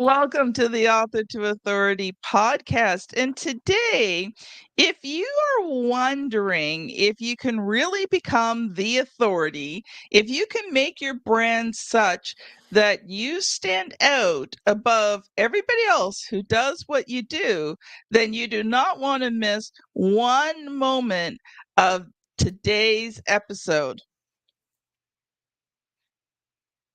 Welcome to the Author to Authority podcast. And today, if you are wondering if you can really become the authority, if you can make your brand such that you stand out above everybody else who does what you do, then you do not want to miss one moment of today's episode.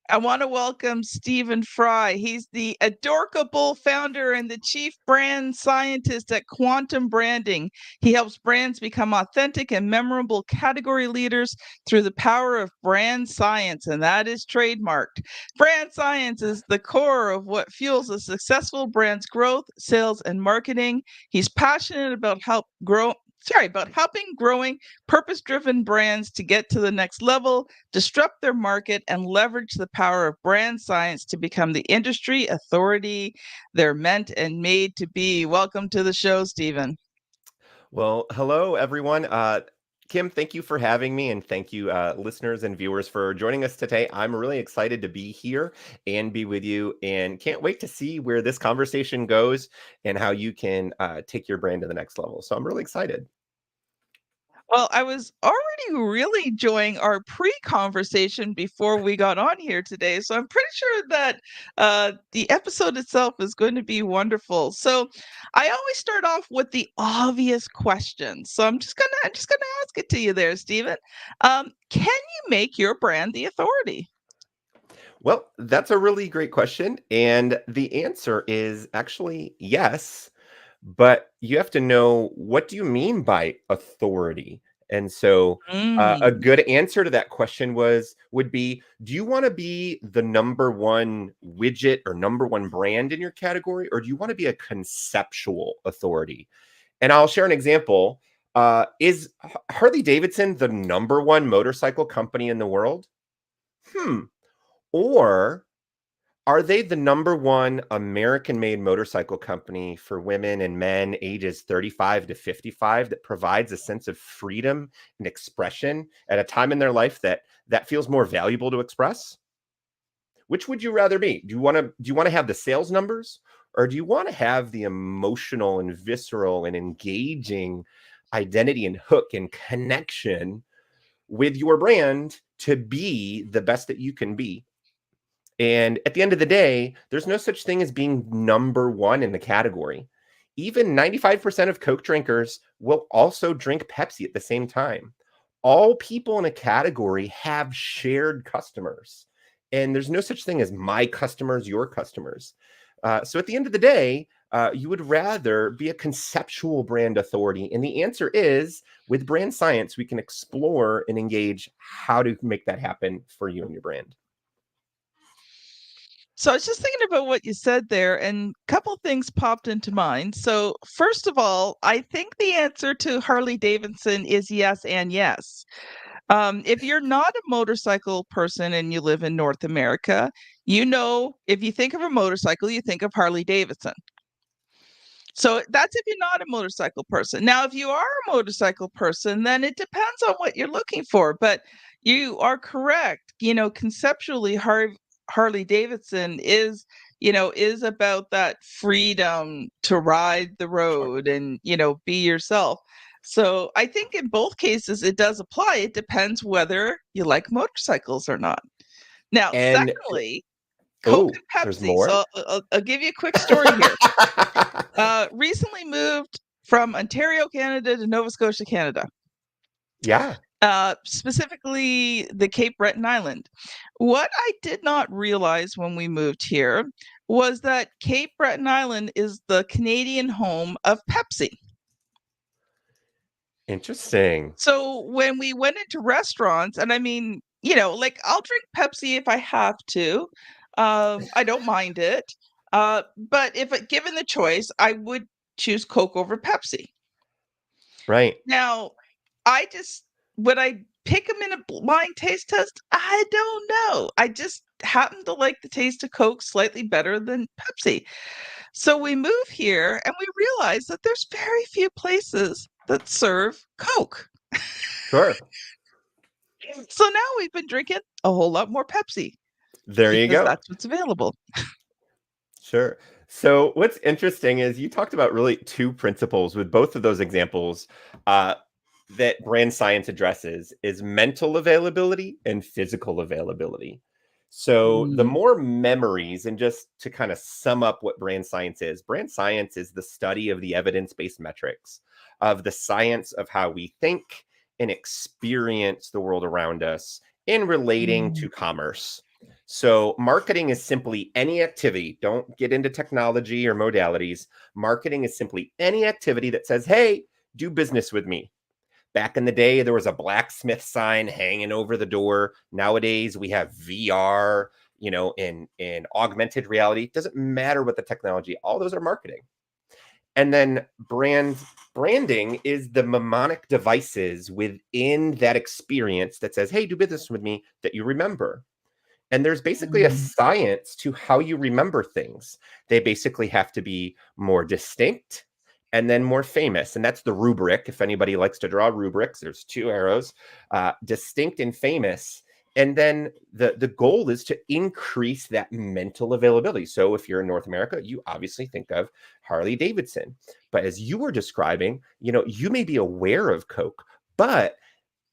I want to welcome Stæven Frey. He's the adorkable founder and the chief brand scientist at Quantum Branding. He helps brands become authentic and memorable category leaders through the power of brand science, and that is trademarked. Brand science is the core of what fuels a successful brand's growth, sales, and marketing. He's passionate about helping growing purpose-driven brands to get to the next level, disrupt their market, and leverage the power of brand science to become the industry authority they're meant and made to be. Welcome to the show, Stæven. Well, hello, everyone. Kim, thank you for having me, and thank you, listeners and viewers, for joining us today. I'm really excited to be here and be with you, and can't wait to see where this conversation goes and how you can take your brand to the next level. So I'm really excited. Well, I was already really enjoying our pre-conversation before we got on here today, so I'm pretty sure that the episode itself is going to be wonderful. So, I always start off with the obvious question. So I'm just gonna ask it to you there, Stæven. Can you make your brand the authority? Well, that's a really great question. And the answer is actually yes. But you have to know, what do you mean by authority? And so a Mm. good answer to that question would be, do you want to be the number one widget or number one brand in your category, or do you want to be a conceptual authority? And I'll share an example. Is Harley Davidson the number one motorcycle company in the world? Or are they the number one American-made motorcycle company for women and men ages 35 to 55 that provides a sense of freedom and expression at a time in their life that feels more valuable to express? Which would you rather be? Do you want to have the sales numbers, or do you want to have the emotional and visceral and engaging identity and hook and connection with your brand to be the best that you can be? And at the end of the day, there's no such thing as being number one in the category. Even 95% of Coke drinkers will also drink Pepsi at the same time. All people in a category have shared customers. And there's no such thing as my customers, your customers. So at the end of the day, you would rather be a conceptual brand authority. And the answer is, with brand science, we can explore and engage how to make that happen for you and your brand. So I was just thinking about what you said there, and a couple things popped into mind. So first of all, I think the answer to Harley Davidson is yes and yes. If you're not a motorcycle person and you live in North America, if you think of a motorcycle, you think of Harley Davidson. So that's if you're not a motorcycle person. Now, if you are a motorcycle person, then it depends on what you're looking for. But you are correct. Conceptually, Harley Davidson is about that freedom to ride the Sure. road and, be yourself. So I think in both cases it does apply. It depends whether you like motorcycles or not. Now, And secondly, Coke oh, and there's Pepsi. So more? I'll give you a quick story here. Recently moved from Ontario, Canada to Nova Scotia, Canada, Yeah, specifically the Cape Breton Island. What I did not realize when we moved here was that Cape Breton Island is the Canadian home of Pepsi. interesting. So when we went into restaurants, and I mean, like I'll drink Pepsi if I have to. I don't mind it. But given the choice, I would choose Coke over Pepsi. Right. Now, I just would I pick them in a blind taste test? I don't know. I just happen to like the taste of Coke slightly better than Pepsi. So we move here and we realize that there's very few places that serve Coke. Sure. So now we've been drinking a whole lot more Pepsi There you because go. that's what's available. Sure. So what's interesting is you talked about really two principles with both of those examples uh, that brand science addresses is mental availability and physical availability. So the Mm. more memories, and just to kind of sum up what brand science is the study of the evidence-based metrics of the science of how we think and experience the world around us in relating Mm. to commerce. So, marketing is simply any activity. Don't get into technology or modalities. Marketing is simply any activity that says, hey, do business with me. Back in the day, there was a blacksmith sign hanging over the door. Nowadays, we have VR, in augmented reality. It doesn't matter what the technology, all those are marketing. And then branding is the mnemonic devices within that experience that says, hey, do business with me, that you remember. And there's basically a Mm. science to how you remember things. They basically have to be more distinct and then more famous. And that's the rubric. If anybody likes to draw rubrics, there's two arrows, distinct and famous. And then the goal is to increase that mental availability. So if you're in North America, you obviously think of Harley Davidson. But as you were describing, you may be aware of Coke, but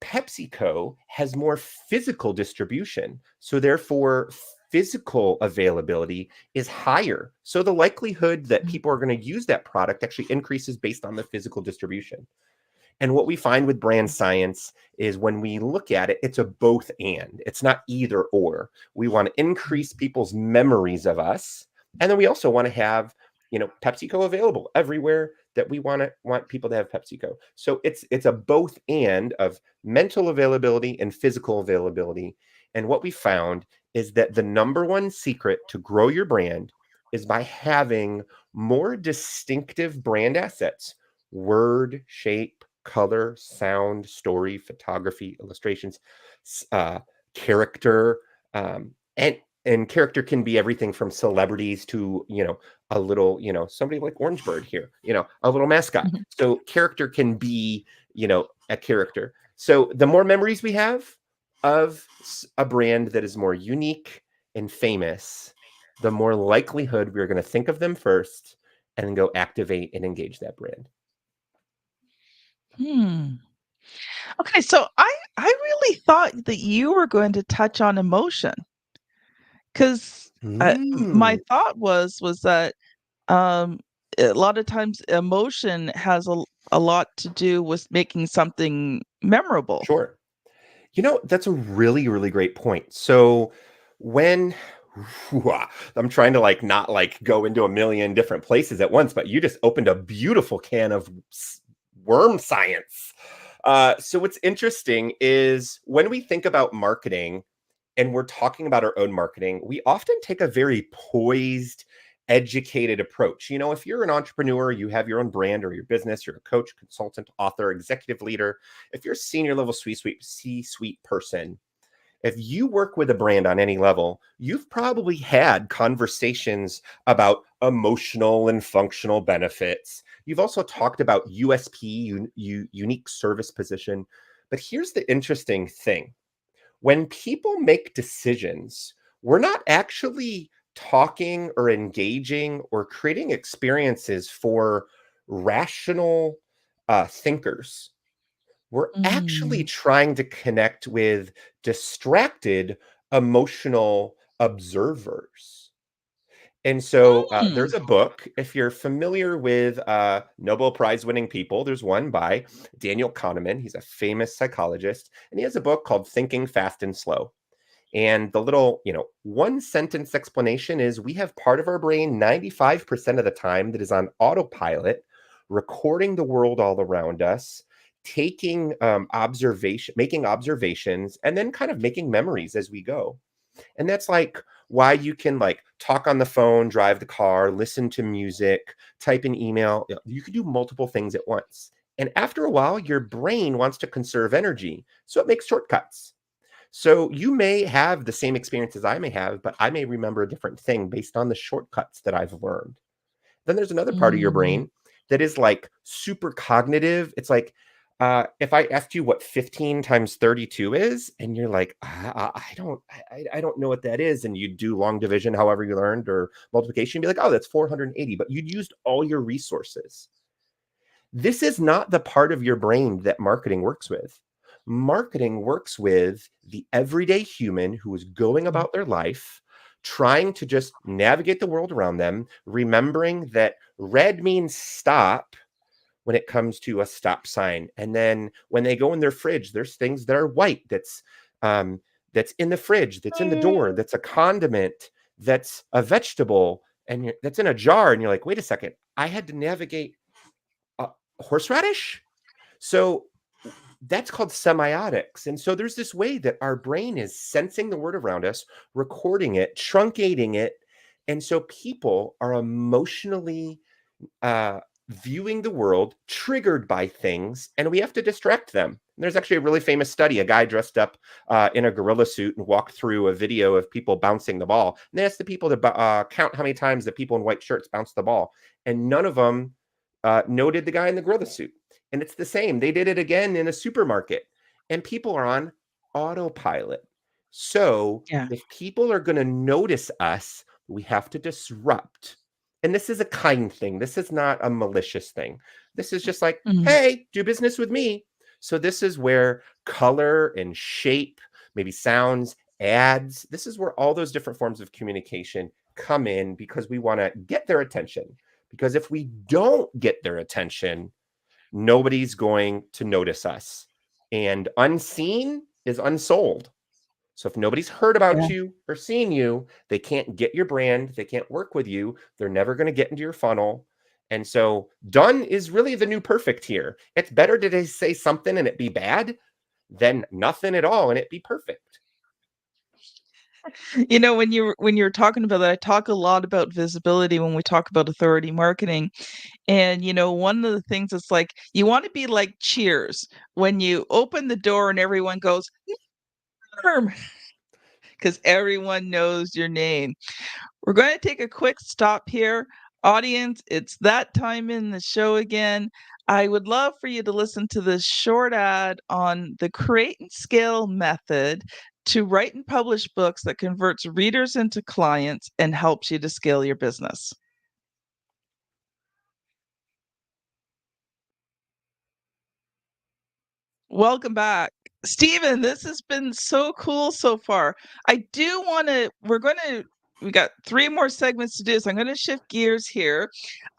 PepsiCo has more physical distribution. So therefore, physical availability is higher. So the likelihood that Mm. people are going to use that product actually increases based on the physical distribution. And what we find with brand science is when we look at it, it's a both and. It's not either or. We want to increase people's memories of us. And then we also want to have, PepsiCo available everywhere that we want people to have PepsiCo. So it's a both and of mental availability and physical availability. And what we found is that the number one secret to grow your brand is by having more distinctive brand assets, word, shape, color, sound, story, photography, illustrations, uh, character, and character can be everything from celebrities to a little somebody like Orangebird here, a little mascot. Mhm. So character can be a character. So the more memories we have of a brand that is more unique and famous, the more likelihood we're going to think of them first and then go activate and engage that brand. Hmm. Okay, so I really thought that you were going to touch on emotion, 'cause, my Mm. thought was that, um, a lot of times emotion has a lot to do with making something memorable. Sure. That's a really, really great point. So when I'm trying to not go into a million different places at once, but you just opened a beautiful can of worm science. So what's interesting is when we think about marketing and we're talking about our own marketing, we often take a very poised, educated approach. If you're an entrepreneur, you have your own brand or your business, you're a coach, consultant, author, executive leader. If you're a senior level C-suite person, if you work with a brand on any level, you've probably had conversations about emotional and functional benefits. You've also talked about USP, unique service position. But here's the interesting thing: when people make decisions, we're not actually talking or engaging or creating experiences for rational thinkers. We're actually Mm. trying to connect with distracted emotional observers. And so Mm. there's a book, if you're familiar with Nobel Prize winning people, there's one by Daniel Kahneman. He's a famous psychologist, and he has a book called Thinking Fast and Slow. And the little, one sentence explanation is we have part of our brain 95% of the time that is on autopilot, recording the world all around us, taking making observations, and then kind of making memories as we go. And that's why you can talk on the phone, drive the car, listen to music, type an email. You can do multiple things at once. And after a while, your brain wants to conserve energy. So it makes shortcuts. So you may have the same experience as I may have, but I may remember a different thing based on the shortcuts that I've learned. Then there's another part of your Mm. brain that is super cognitive. It's If I asked you what 15 times 32 is, and you're like, I don't know what that is, and you do long division, however you learned, or multiplication, be like, oh, that's 480, but you'd used all your resources. This is not the part of your brain that marketing works with. Marketing works with the everyday human who is going Mm. about their life, trying to just navigate the world around them, remembering that red means stop when it comes to a stop sign. And then when they go in their fridge, there's things that are white um, that's in the fridge, that's in the door, that's a condiment, that's a vegetable, and that's in a jar. And you're like, wait a second, I had to navigate horseradish. So that's called semiotics. And so there's this way that our brain is sensing the word around us, recording it, truncating it. And so people are emotionally uh, viewing the world triggered by things, and we have to distract them. And there's actually a really famous study. A guy dressed up in a gorilla suit and walked through a video of people bouncing the ball. And they asked the people to count how many times the people in white shirts bounced the ball. And none of them noted the guy in the gorilla suit. And it's the same. They did it again in a supermarket, and people are on autopilot. So Yeah. if people are going to notice us, we have to disrupt. And this is a kind thing. This is not a malicious thing. This is just like, Mhm. hey, do business with me. So this is where color and shape, maybe sounds, ads, this is where all those different forms of communication come in, because we want to get their attention. Because if we don't get their attention, nobody's going to notice us. And unseen is unsold. So if nobody's heard about Yeah. you or seen you, they can't get your brand, they can't work with you, they're never going to get into your funnel. And so done is really the new perfect here. It's better to say something and it be bad than nothing at all and it be perfect. When you're talking about that, I talk a lot about visibility when we talk about authority marketing. And one of the things is like you want to be like Cheers when you open the door and everyone goes, because everyone knows your name. We're going to take a quick stop here. Audience, it's that time in the show again. I would love for you to listen to this short ad on the create and scale method to write and publish books that converts readers into clients and helps you to scale your business. Welcome back. Stephen, this has been so cool so far. I do want to, we got three more segments to do, so I'm going to shift gears here.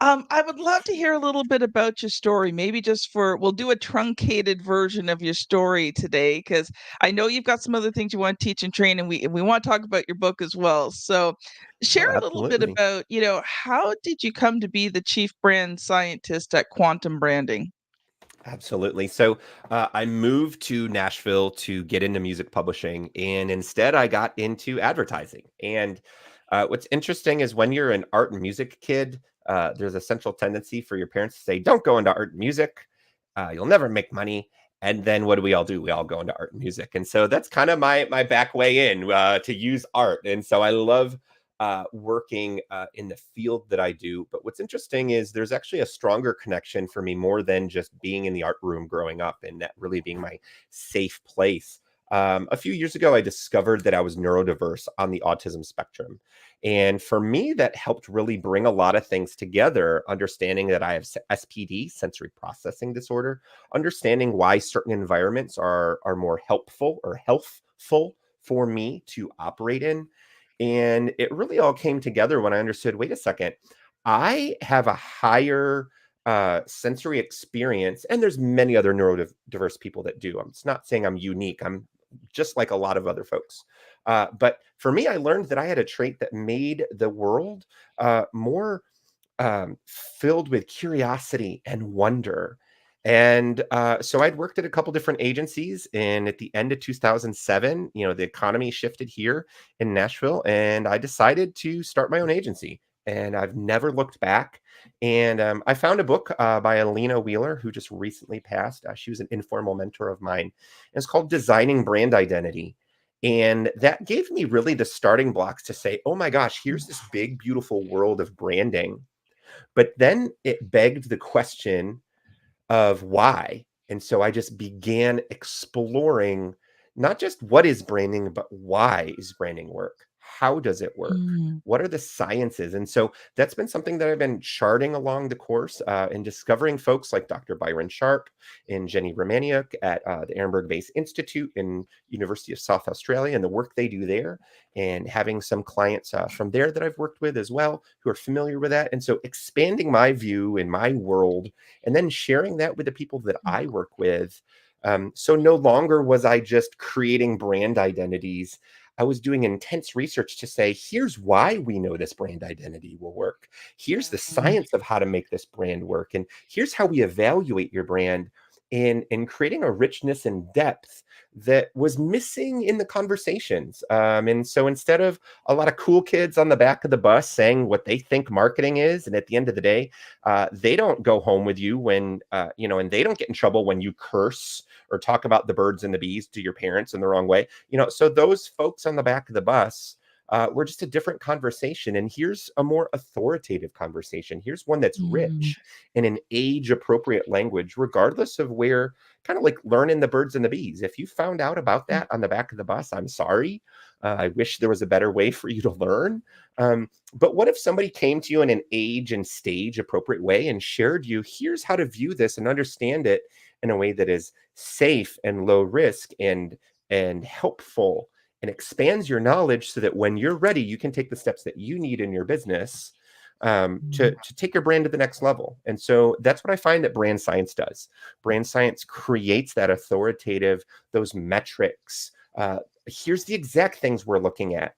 I would love to hear a little bit about your story. Maybe we'll do a truncated version of your story today, because I know you've got some other things you want to teach and train, and we want to talk about your book as well. So share Oh, a little bit absolutely. about, how did you come to be the chief brand scientist at Quantum Branding? Absolutely. So I moved to Nashville to get into music publishing, and instead I got into advertising. And what's interesting is when you're an art and music kid, there's a central tendency for your parents to say, "Don't go into art and music. You'll never make money." And then what do we all do? We all go into art and music. And so that's kind of my back way in to use art. And so I love working in the field that I do. But what's interesting is there's actually a stronger connection for me more than just being in the art room growing up and that really being my safe place. A few years ago, I discovered that I was neurodiverse on the autism spectrum. And for me, that helped really bring a lot of things together, understanding that I have SPD, sensory processing disorder, understanding why certain environments are more helpful or healthful for me to operate in. And it really all came together when I understood, wait a second, I have a higher sensory experience, and there's many other neurodiverse people that do. I'm it's not saying I'm unique. I'm just like a lot of other folks. But for me, I learned that I had a trait that made the world more filled with curiosity and wonder. And so I'd worked at a couple different agencies, and at the end of 2007, the economy shifted here in Nashville, and I decided to start my own agency. And I've never looked back. And I found a book by Alina Wheeler, who just recently passed. She was an informal mentor of mine. And it's called Designing Brand Identity. And that gave me really the starting blocks to say, oh my gosh, here's this big, beautiful world of branding, but then it begged the question of why. And so I just began exploring not just what is branding, but why is branding work? How does it work? Mm. What are the sciences? And so that's been something that I've been charting along the course and discovering folks like Dr. Byron Sharp and Jenny Romaniuk at the Ehrenberg Base Institute in University of South Australia and the work they do there, and having some clients from there that I've worked with as well who are familiar with that. And so expanding my view in my world and then sharing that with the people that I work with. So no longer was I just creating brand identities. I was doing intense research to say, here's why we know this brand identity will work. Here's the Mm. science of how to make this brand work. And here's how we evaluate your brand in creating a richness and depth that was missing in the conversations. And so instead of a lot of cool kids on the back of the bus saying what they think marketing is, and at the end of the day, they don't go home with you when, and they don't get in trouble when you curse or talk about the birds and the bees to your parents in the wrong way. So those folks on the back of the bus were just a different conversation. And here's a more authoritative conversation. Here's one that's Mm. rich in an age appropriate language, regardless of where, kind of like learning the birds and the bees. If you found out about that on the back of the bus, I'm sorry. I wish there was a better way for you to learn. But what if somebody came to you in an age and stage appropriate way and shared you, here's how to view this and understand it in a way that is safe and low risk and helpful and expands your knowledge so that when you're ready, you can take the steps that you need in your business to take your brand to the next level. And so that's what I find that BrandScience does. BrandScience creates that authoritative, those metrics. Here's the exact things we're looking at.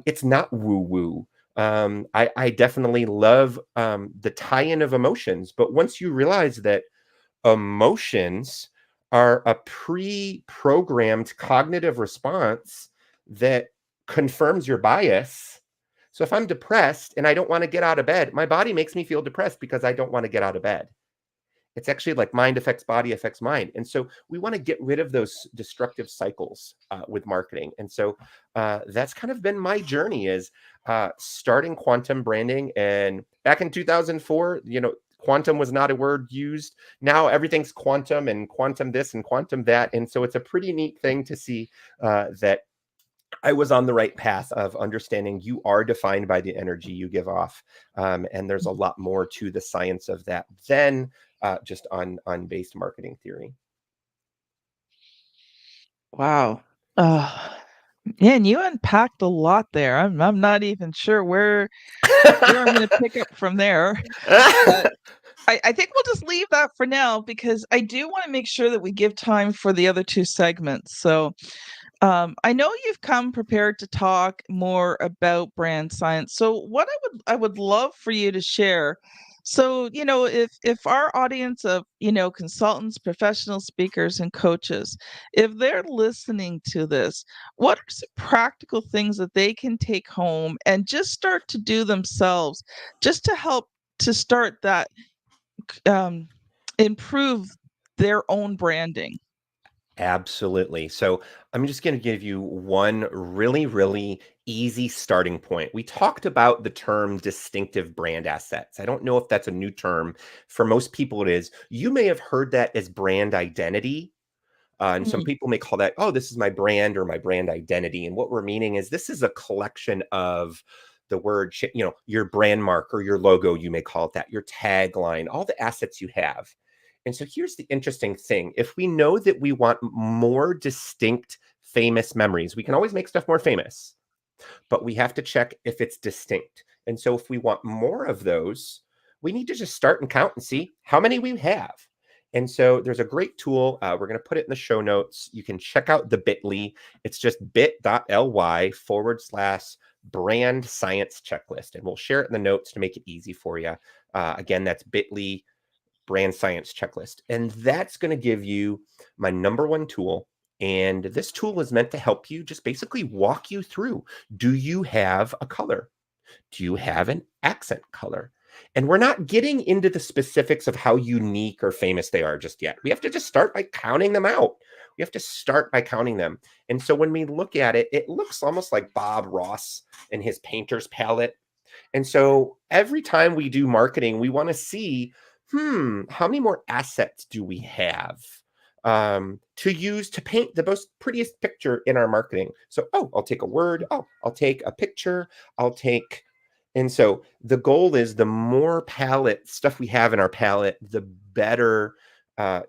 It's not woo-woo. I definitely love the tie-in of emotions, but once you realize that emotions are a pre-programmed cognitive response that confirms your bias. So if I'm depressed and I don't want to get out of bed, my body makes me feel depressed because I don't want to get out of bed. It's actually like mind affects body affects mind. And so we want to get rid of those destructive cycles with marketing. And so that's kind of been my journey is starting quantum branding. And back in 2004, quantum was not a word used. Now everything's quantum and quantum this and quantum that. And so it's a pretty neat thing to see that I was on the right path of understanding you are defined by the energy you give off. And there's a lot more to the science of that than just on based marketing theory. Wow. Yeah, and you unpacked a lot there. I'm not even sure where I'm going to pick up from there, but I think we'll just leave that for now because I do want to make sure that we give time for the other two segments. So, I know you've come prepared to talk more about brand science. So what I would love for you to share. So, if our audience of, consultants, professional speakers and coaches, if they're listening to this, what are some practical things that they can take home and just start to do themselves just to help to start that um improve their own branding? Absolutely. So I'm just going to give you one really, really easy starting point. We talked about the term distinctive brand assets. I don't know if that's a new term. For most people, it is. You may have heard that as brand identity. And some Mm. people may call that, oh, this is my brand or my brand identity. And what we're meaning is this is a collection of the word, your brand mark or your logo, you may call it that, your tagline, all the assets you have. And so here's the interesting thing. If we know that we want more distinct, famous memories, we can always make stuff more famous, but we have to check if it's distinct. And so if we want more of those, we need to just start and count and see how many we have. And so there's a great tool. We're going to put it in the show notes. You can check out the bit.ly. It's just bit.ly/brand science checklist. And we'll share it in the notes to make it easy for you. Again, that's bit.ly brand science checklist. And that's going to give you my number one tool. And this tool is meant to help you just basically walk you through. Do you have a color? Do you have an accent color? And we're not getting into the specifics of how unique or famous they are just yet. We have to just start by counting them out. We have to start by counting them. And so when we look at it, it looks almost like Bob Ross and his painter's palette. And so every time we do marketing, we want to see, how many more assets do we have? to use to paint the most prettiest picture in our marketing. So, oh, I'll take a word. Oh, I'll take a picture. I'll take, and so the goal is the more palette stuff we have in our palette, the better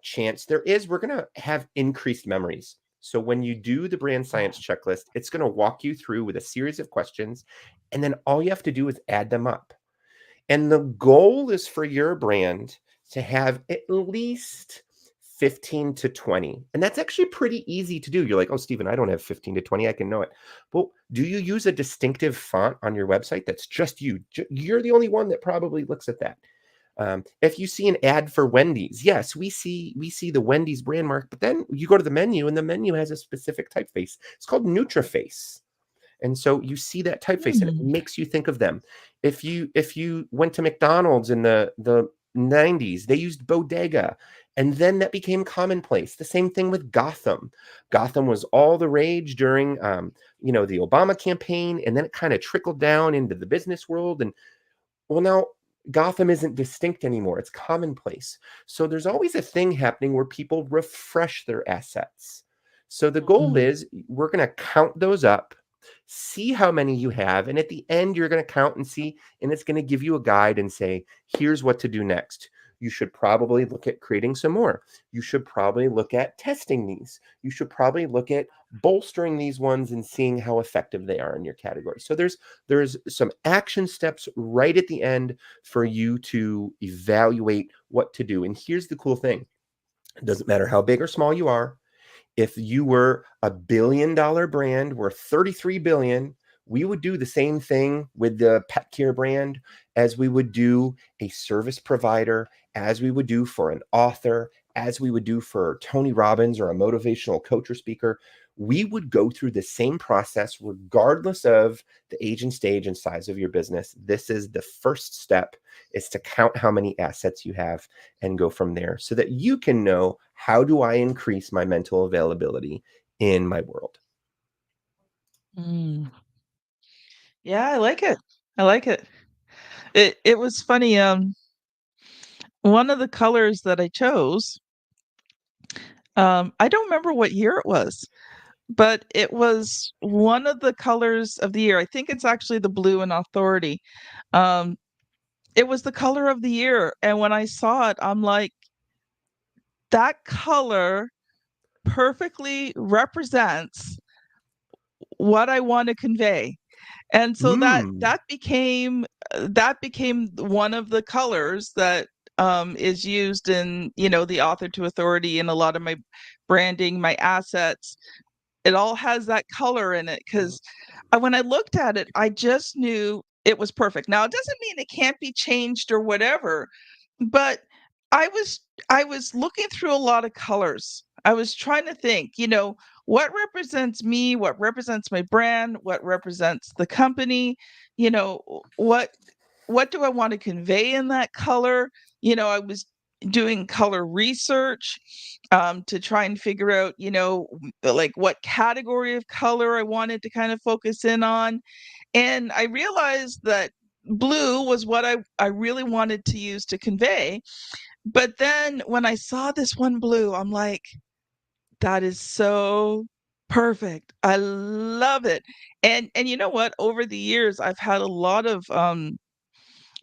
chance there is we're going to have increased memories. So when you do the brand science checklist, it's going to walk you through with a series of questions, and then all you have to do is add them up. And the goal is for your brand to have at least 15 to 20. And that's actually pretty easy to do. You're like, oh, Stephen, I don't have 15 to 20. I can know it. Well, do you use a distinctive font on your website that's just you? You're the only one that probably looks at that. If you see an ad for Wendy's, yes, we see the Wendy's brand mark, but then you go to the menu and the menu has a specific typeface. It's called Nutraface. And so you see that typeface and it makes you think of them. If you went to McDonald's in the 90s, they used bodega, and then that became commonplace. The same thing with Gotham. Gotham was all the rage during the Obama campaign, and then it kind of trickled down into the business world. And well, now Gotham isn't distinct anymore. It's commonplace. So there's always a thing happening where people refresh their assets. So the goal is we're going to count those up, see how many you have, and at the end you're going to count and see, and it's going to give you a guide and say, here's what to do next. You should probably look at creating some more. You should probably look at testing these. You should probably look at bolstering these ones and seeing how effective they are in your category. So there's some action steps right at the end for you to evaluate what to do. And here's the cool thing. It doesn't matter how big or small you are. If you were $1 billion brand worth 33 billion, we would do the same thing with the pet care brand as we would do a service provider, as we would do for an author, as we would do for Tony Robbins or a motivational coach or speaker. We would go through the same process regardless of the age and stage and size of your business. This is the first step, is to count how many assets you have and go from there so that you can know, how do I increase my mental availability in my world? Yeah, I like it. I like it. It was funny. One of the colors that I chose, I don't remember what year it was, but it was one of the colors of the year. I think it's actually the blue in Authority. Um, it was the color of the year, and when I saw it, I'm like, that color perfectly represents what I want to convey. And so that became one of the colors that is used in, the author to authority, and a lot of my branding, my assets. It all has that color in it because when I looked at it, I just knew it was perfect. Now, it doesn't mean it can't be changed or whatever, but I was I was looking through a lot of colors. I was trying to think, what represents me, what represents my brand, what represents the company, you know, what do I want to convey in that color? I was doing color research to try and figure out, like what category of color I wanted to kind of focus in on. And I realized that blue was what I really wanted to use to convey. But then when I saw this one blue, I'm like, that is so perfect. I love it. And you know what? Over the years, I've had a lot of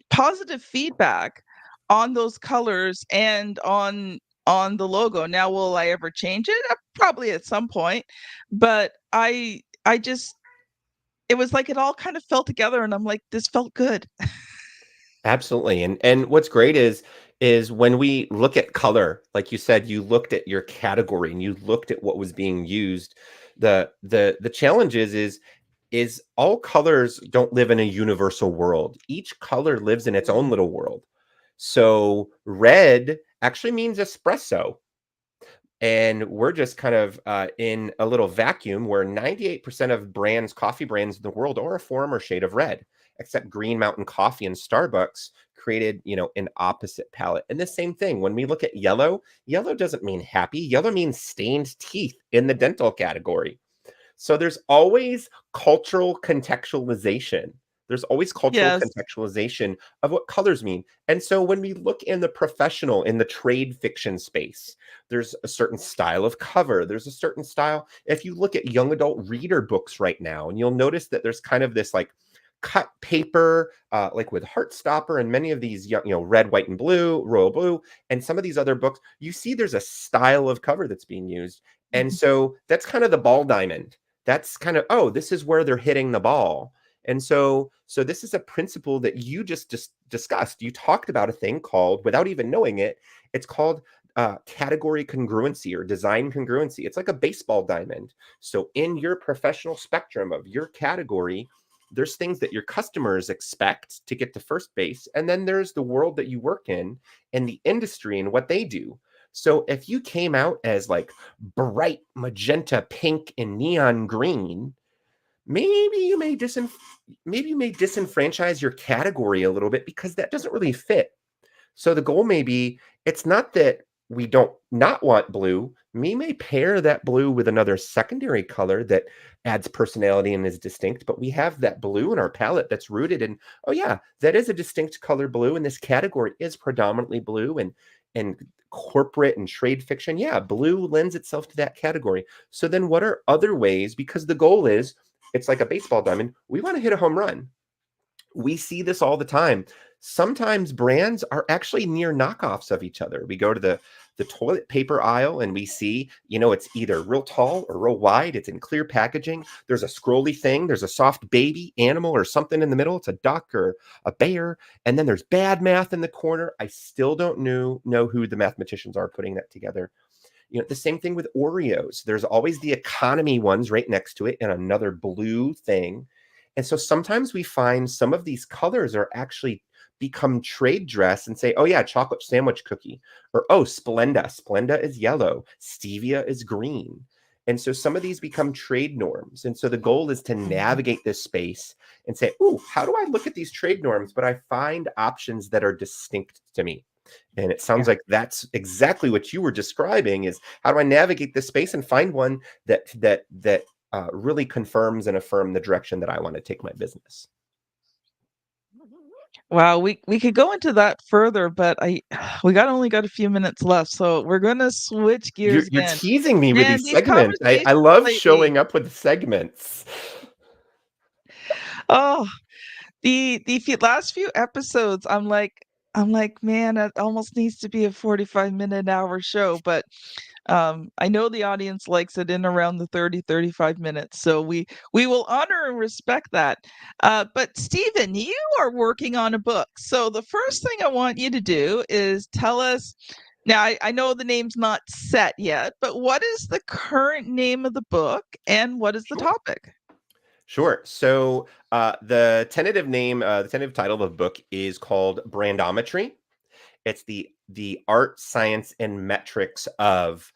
positive feedback on those colors and on the logo. Now, will I ever change it? Probably at some point. But I just, it was like it all kind of fell together, and I'm like, this felt good. Absolutely. And what's great is when we look at color, like you said, you looked at your category and you looked at what was being used. The challenge is all colors don't live in a universal world. Each color lives in its own little world. So red actually means espresso. And we're just kind of in a little vacuum where 98% of coffee brands in the world are a form or shade of red, except Green Mountain Coffee and Starbucks created, an opposite palette. And the same thing, when we look at yellow, yellow doesn't mean happy. Yellow means stained teeth in the dental category. So there's always cultural contextualization There's always cultural Yes. contextualization of what colors mean. And so when we look in the professional, in the trade fiction space, there's a certain style of cover. There's a certain style. If you look at young adult reader books right now, and you'll notice that there's kind of this like cut paper, like with Heartstopper and many of these, red, white, and blue, royal blue, and some of these other books, you see there's a style of cover that's being used. And so that's kind of the ball diamond. That's kind of, oh, this is where they're hitting the ball. And so this is a principle that you just discussed. You talked about a thing called, without even knowing it, it's called category congruency or design congruency. It's like a baseball diamond. So in your professional spectrum of your category, there's things that your customers expect to get to first base. And then there's the world that you work in and the industry and what they do. So if you came out as like bright magenta, pink, and neon green, maybe you may disenfranchise your category a little bit because that doesn't really fit. So the goal may be, it's not that we don't not want blue. We may pair that blue with another secondary color that adds personality and is distinct, but we have that blue in our palette that's rooted in, oh yeah, that is a distinct color blue, and this category is predominantly blue, and corporate and trade fiction, yeah, blue lends itself to that category. So then what are other ways? Because the goal is, it's like a baseball diamond. We want to hit a home run. We see this all the time. Sometimes brands are actually near knockoffs of each other. We go to the toilet paper aisle and we see, it's either real tall or real wide. It's in clear packaging. There's a scrolly thing. There's a soft baby animal or something in the middle. It's a duck or a bear. And then there's bad math in the corner. I still don't know who the mathematicians are putting that together. The same thing with Oreos. There's always the economy ones right next to it and another blue thing. And so sometimes we find some of these colors are actually become trade dress and say, oh yeah, chocolate sandwich cookie, or oh, Splenda. Splenda is yellow. Stevia is green. And so some of these become trade norms. And so the goal is to navigate this space and say, oh, how do I look at these trade norms, but I find options that are distinct to me? And it sounds like that's exactly what you were describing, is how do I navigate this space and find one that really confirms and affirm the direction that I want to take my business. Wow, we could go into that further, but we only got a few minutes left, so we're gonna switch You're gears you're again. teasing me with Man, these these segments. I conversations love lately. showing up with segments. Oh, the last few episodes, I'm like, man, it almost needs to be a 45-minute hour show, but I know the audience likes it in around the 30-35 minutes, so we will honor and respect that. But Stephen, you are working on a book. So the first thing I want you to do is tell us. Now, I know the name's not set yet, but what is the current name of the book and what is the Sure. topic? Sure. So the tentative title of the book is called Brandometry. It's the art, science, and metrics of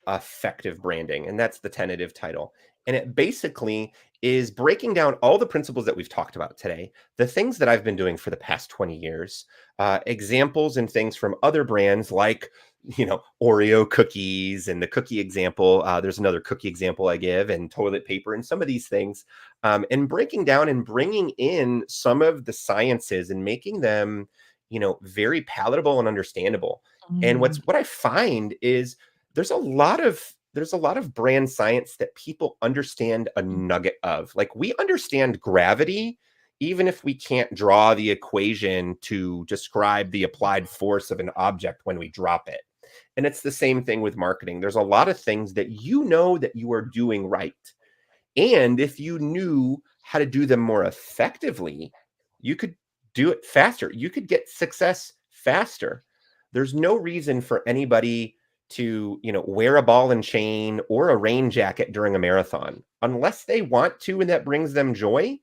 effective branding, and that's the tentative title. And it basically is breaking down all the principles that we've talked about today, the things that I've been doing for the past 20 years, examples and things from other brands like, Oreo cookies and the cookie example. There's another cookie example I give, and toilet paper and some of these things, and breaking down and bringing in some of the sciences and making them, very palatable and understandable. And Mm, what I find is there's a lot of brand science that people understand a nugget of. Like, we understand gravity, even if we can't draw the equation to describe the applied force of an object when we drop it. And it's the same thing with marketing. There's a lot of things that that you are doing right. And if you knew how to do them more effectively, you could do it faster. You could get success faster. There's no reason for anybody to, wear a ball and chain or a rain jacket during a marathon unless they want to and that brings them joy.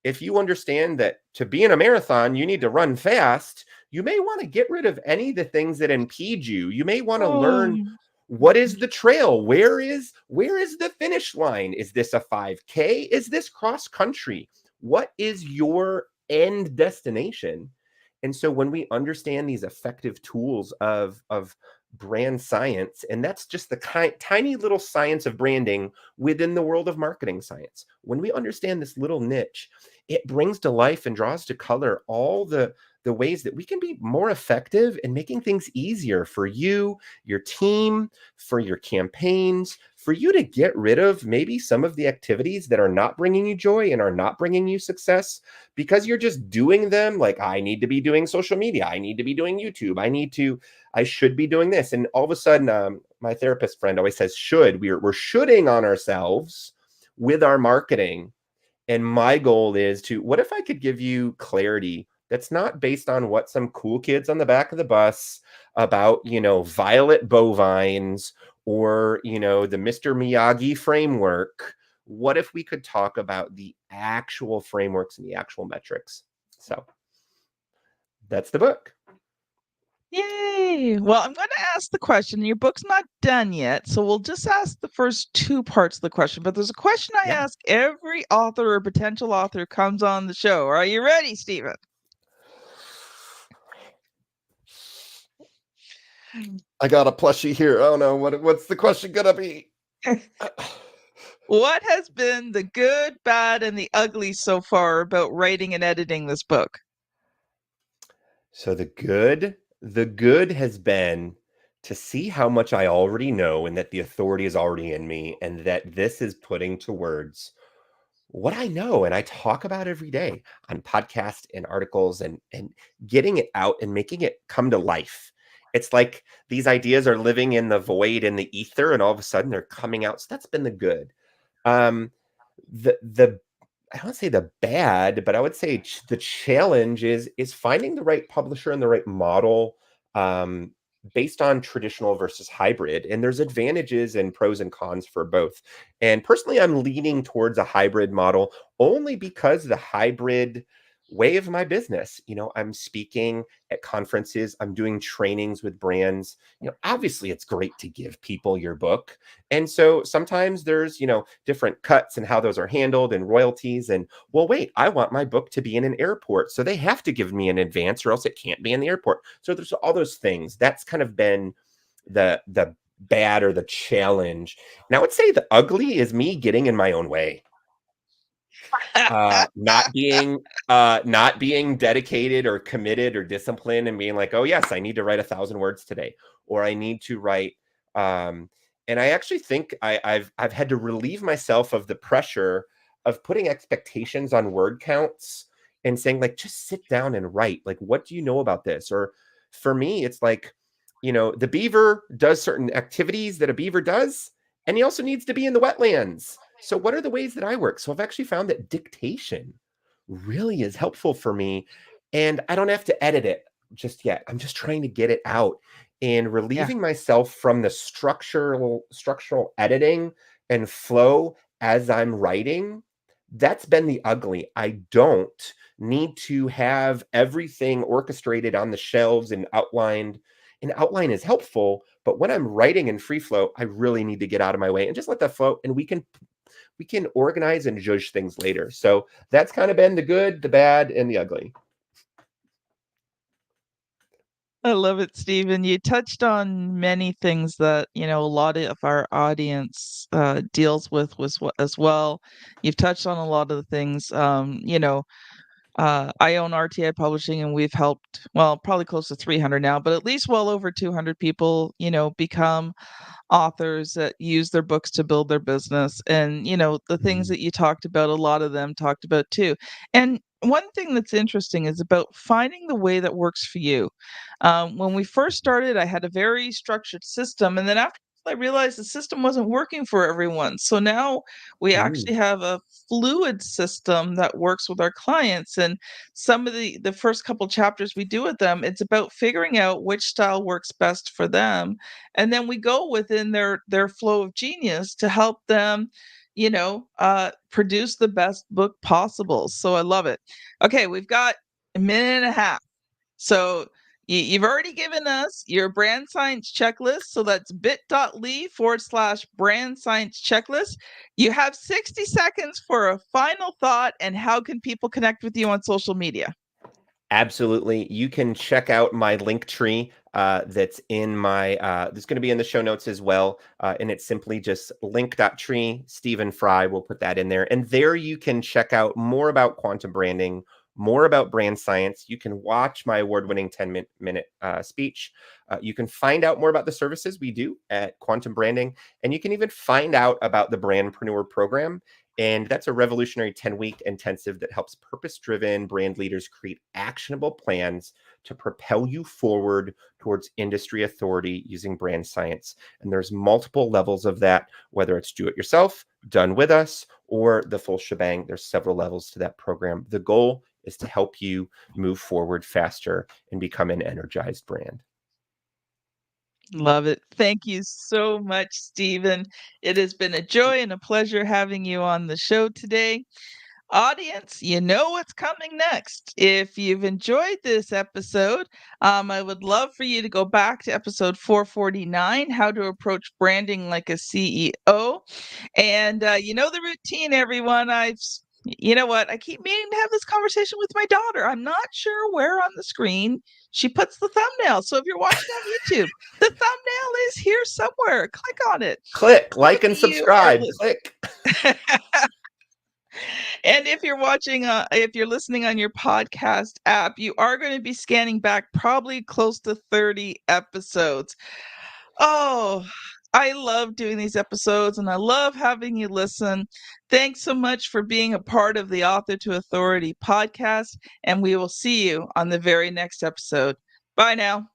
If you understand that to be in a marathon, you need to run fast, you may want to get rid of any of the things that impede you. You may want to learn, oh, what is the trail? Where is the finish line? Is this a 5K? Is this cross country? What is your end destination? And so when we understand these effective tools of brand science, and that's just the tiny little science of branding within the world of marketing science. When we understand this little niche, it brings to life and draws to color all the ways that we can be more effective in making things easier for you, your team, for your campaigns, for you to get rid of maybe some of the activities that are not bringing you joy and are not bringing you success because you're just doing them like, I need to be doing social media. I need to be doing YouTube. I should be doing this. And all of a sudden, my therapist friend always says, we're shoulding on ourselves with our marketing. And my goal is what if I could give you clarity that's not based on what some cool kids on the back of the bus about, violet bovines or, the Mr. Miyagi framework. What if we could talk about the actual frameworks and the actual metrics? So that's the book. Yay! Well, I'm going to ask the question. Your book's not done yet, so we'll just ask the first two parts of the question. But there's a question I ask every author or potential author who comes on the show. Are you ready, Stephen? I got a plushie here. Oh no, what's the question gonna be? What has been the good, bad, and the ugly so far about writing and editing this book? So the good has been to see how much I already know and that the authority is already in me and that this is putting to words what I know and I talk about every day on podcasts and articles and getting it out and making it come to life. It's like these ideas are living in the void in the ether and all of a sudden they're coming out. So that's been the good. Um the I don't say the bad, but I would say the challenge is finding the right publisher and the right model um, based on traditional versus hybrid. And there's advantages and pros and cons for both. And personally, I'm leaning towards a hybrid model only because the hybrid way of my business. I'm speaking at conferences, I'm doing trainings with brands. Obviously, it's great to give people your book. And so sometimes there's, different cuts and how those are handled and royalties. And well, wait, I want my book to be in an airport. So they have to give me an advance or else it can't be in the airport. So there's all those things. That's kind of been the bad or the challenge. And I would say the ugly is me getting in my own way. Not being dedicated or committed or disciplined and being like, oh yes, I need to write 1,000 words today, or I need to write. And I actually think I've had to relieve myself of the pressure of putting expectations on word counts and saying like, just sit down and write. Like, what do you know about this? Or for me, it's like, the beaver does certain activities that a beaver does, and he also needs to be in the wetlands. So what are the ways that I work? So I've actually found that dictation really is helpful for me. And I don't have to edit it just yet. I'm just trying to get it out and relieving myself from the structural editing and flow as I'm writing. That's been the ugly. I don't need to have everything orchestrated on the shelves and outlined. An outline is helpful, but when I'm writing in free flow, I really need to get out of my way and just let that flow. And we can organize and judge things later. So that's kind of been the good, the bad, and the ugly. I love it, Stephen. You touched on many things that, a lot of our audience deals with was as well. You've touched on a lot of the things, I own RTI Publishing and we've helped, well, probably close to 300 now, but at least well over 200 people, become authors that use their books to build their business. And, the things that you talked about, a lot of them talked about too. And one thing that's interesting is about finding the way that works for you. When we first started, I had a very structured system. And then after I realized the system wasn't working for everyone. So now we actually have a fluid system that works with our clients. And some of the first couple chapters we do with them, it's about figuring out which style works best for them, and then we go within their flow of genius to help them produce the best book possible. So I love it. Okay, we've got a minute and a half. So you've already given us your brand science checklist. So that's bit.ly/brand science checklist. You have 60 seconds for a final thought, and how can people connect with you on social media? Absolutely. You can check out my link tree that's in my, that's going to be in the show notes as well. And it's simply just link.tree, Stæven Frey, we'll put that in there. And there you can check out more about quantum branding, more about BrandScience. You can watch my award-winning 10-minute speech. You can find out more about the services we do at Quantum Branding, and you can even find out about the Brandpreneur program. And that's a revolutionary 10-week intensive that helps purpose-driven brand leaders create actionable plans to propel you forward towards industry authority using BrandScience. And there's multiple levels of that, whether it's do it yourself, done with us, or the full shebang. There's several levels to that program. The goal is to help you move forward faster and become an energized brand. Love it. Thank you so much, Stæven. It has been a joy and a pleasure having you on the show today. Audience, you know what's coming next. If you've enjoyed this episode, I would love for you to go back to episode 449, How to Approach Branding Like a CEO. And you know the routine, everyone. You know what? I keep meaning to have this conversation with my daughter. I'm not sure where on the screen she puts the thumbnail. So if you're watching on YouTube, the thumbnail is here somewhere. Click on it. Click, like, If and you are subscribe. Click. And if you're if you're listening on your podcast app, you are going to be scanning back probably close to 30 episodes. Oh, I love doing these episodes and I love having you listen. Thanks so much for being a part of the Author to Authority podcast, and we will see you on the very next episode. Bye now.